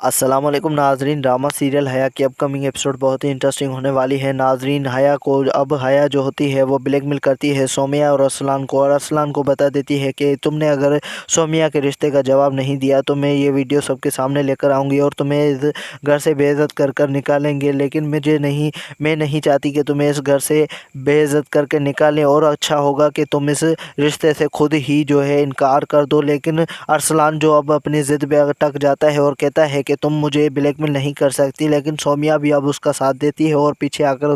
अस्सलामुअलैकुम नाजरीन। Drama serial हया की अपकमिंग एपिसोड बहुत ही इंटरेस्टिंग होने वाली है नाजरीन। हया को अब हया जो होती है वो ब्लैकमेल करती है सोमिया और अरसलान को, और अरसलान को बता देती है कि तुमने अगर सोमिया के रिश्ते का जवाब नहीं दिया तो मैं ये वीडियो सबके सामने लेकर आऊँगी और तुम्हें इस घर से बेइज्जत कर कर निकालेंगे। लेकिन मैं नहीं चाहती कि तुम्हें इस घर से बेइज्जत करके निकालें, और अच्छा होगा कि तुम इस रिश्ते से खुद ही जो है इनकार कर दो। लेकिन अरसलान जो अब अपनी ज़िद पे अटक जाता है और कहता है कि तुम मुझे ब्लैकमेल नहीं कर सकती, लेकिन सौम्या भी अब उसका साथ देती है और पीछे आकर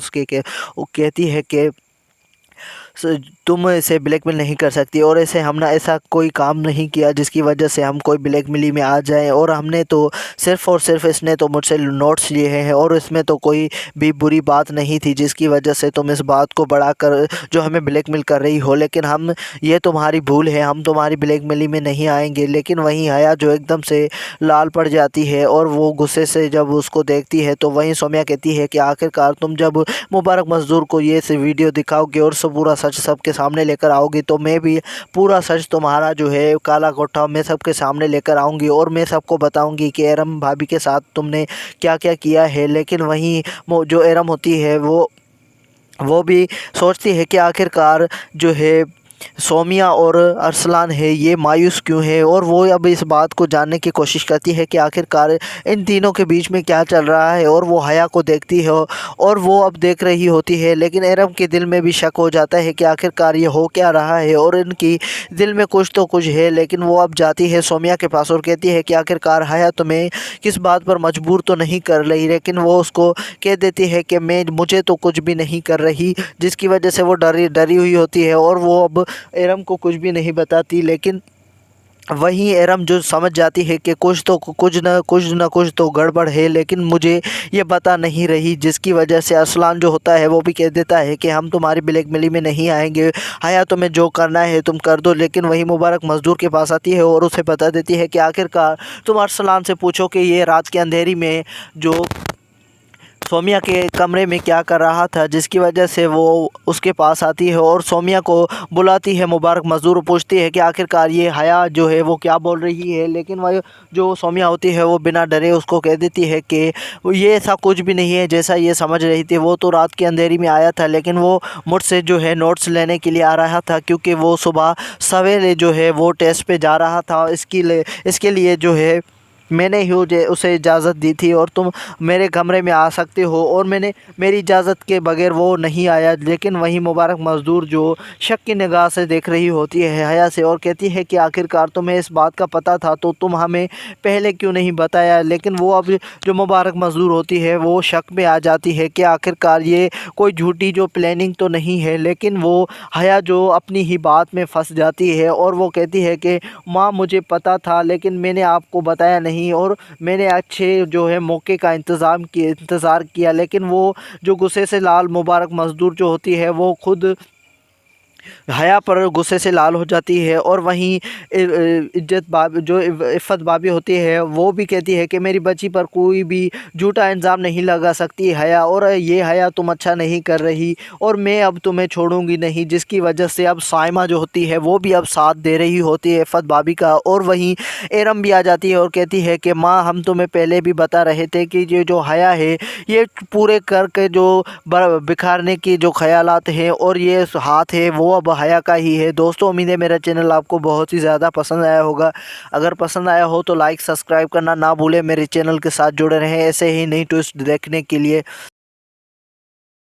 वो कहती है कि तुम इसे ब्लैकमेल नहीं कर सकती, और ऐसे हमने ऐसा कोई काम नहीं किया जिसकी वजह से हम कोई ब्लैकमेली में आ जाएं, और हमने तो सिर्फ़ और सिर्फ इसने तो मुझसे नोट्स लिए हैं और इसमें तो कोई भी बुरी बात नहीं थी जिसकी वजह से तुम इस बात को बढ़ाकर जो हमें ब्लैकमेल कर रही हो। लेकिन हम ये तुम्हारी भूल है, हम तुम्हारी ब्लैकमेली में नहीं आएंगे। लेकिन वहीं हया जो एकदम से लाल पड़ जाती है और वो गुस्से से जब उसको देखती है तो वहीं सौम्या कहती है कि आखिरकार तुम जब मुबारक मजदूर को ये वीडियो दिखाओगे और सब पूरा सच सबके सामने लेकर आओगी तो मैं भी पूरा सच तुम्हारा जो है काला कोठा मैं सबके सामने लेकर आऊँगी और मैं सबको बताऊँगी कि एरम भाभी के साथ तुमने क्या क्या किया है। लेकिन वहीं जो एरम होती है वो भी सोचती है कि आखिरकार जो है सोमिया और अरसलान है ये मायूस क्यों है, और वो अब इस बात को जानने की कोशिश करती है कि आखिरकार इन तीनों के बीच में क्या चल रहा है। और वो हया को देखती है और वो अब देख रही होती है, लेकिन एरम के दिल में भी शक हो जाता है कि आखिरकार ये हो क्या रहा है, और इनकी दिल में कुछ तो कुछ है। लेकिन वो अब जाती है सोमिया के पास और कहती है कि आखिरकार हया तुम्हें किस बात पर मजबूर तो नहीं कर रही, लेकिन वो उसको कह देती है कि मुझे तो कुछ भी नहीं कर रही, जिसकी वजह से वो डरी डरी हुई होती है और वो अब एरम को कुछ भी नहीं बताती। लेकिन वहीं एरम जो समझ जाती है कि कुछ न कुछ तो गड़बड़ है, लेकिन मुझे ये बता नहीं रही, जिसकी वजह से अरसलान जो होता है वो भी कह देता है कि हम तुम्हारी ब्लैकमेली में नहीं आएंगे, हया तुम्हें जो करना है तुम कर दो। लेकिन वही मुबारक मजदूर के पास आती है और उसे बता देती है कि आखिरकार तुम अरसलान से पूछो कि ये रात के अंधेरी में जो सोमिया के कमरे में क्या कर रहा था, जिसकी वजह से वो उसके पास आती है और सोमिया को बुलाती है। मुबारक मज़दूर पूछती है कि आखिरकार ये हया जो है वो क्या बोल रही है, लेकिन वह जो सोमिया होती है वो बिना डरे उसको कह देती है कि ये ऐसा कुछ भी नहीं है जैसा ये समझ रही थी। वो तो रात के अंधेरी में आया था, लेकिन वो मुझसे जो है नोट्स लेने के लिए आ रहा था, क्योंकि वो सुबह सवेरे जो है वो टेस्ट पे जा रहा था। इसके लिए जो है मैंने ही उसे इजाज़त दी थी और तुम मेरे कमरे में आ सकते हो, और मैंने मेरी इजाज़त के बगैर वो नहीं आया। लेकिन वहीं मुबारक मज़दूर जो शक की निगाह से देख रही होती है हया से और कहती है कि आखिरकार तुम्हें इस बात का पता था तो तुम हमें पहले क्यों नहीं बताया। लेकिन वो अब जो मुबारक मज़दूर होती है वो शक में आ जाती है कि आखिरकार ये कोई झूठी जो प्लानिंग तो नहीं है। लेकिन वो हया जो अपनी ही बात में फंस जाती है और वो कहती है कि माँ मुझे पता था, लेकिन मैंने आपको बताया नहीं, और मैंने अच्छे जो है मौके का इंतज़ार किया। लेकिन वो जो गुस्से से लाल मुबारक मज़दूर जो होती है वो खुद हया पर गुस्से से लाल हो जाती है। और वहीं इज्जत भाभी जो इफ़्फ़त भाभी होती है वो भी कहती है कि मेरी बच्ची पर कोई भी झूठा इल्ज़ाम नहीं लगा सकती हया, और ये हया तुम अच्छा नहीं कर रही और मैं अब तुम्हें छोड़ूंगी नहीं, जिसकी वजह से अब साइमा जो होती है वो भी अब साथ दे रही होती है इफ़्फ़त भाभी का। और वहीं एरम भी आ जाती है और कहती है कि माँ हम तुम्हें पहले भी बता रहे थे कि ये जो हया है ये पूरे करके जो बिखारने की जो ख्यालात हैं और ये हाथ है वो अब हया का ही है। दोस्तों उम्मीद है मेरा चैनल आपको बहुत ही ज़्यादा पसंद आया होगा। अगर पसंद आया हो तो लाइक सब्सक्राइब करना ना भूलें। मेरे चैनल के साथ जुड़े रहें ऐसे ही नई ट्विस्ट देखने के लिए।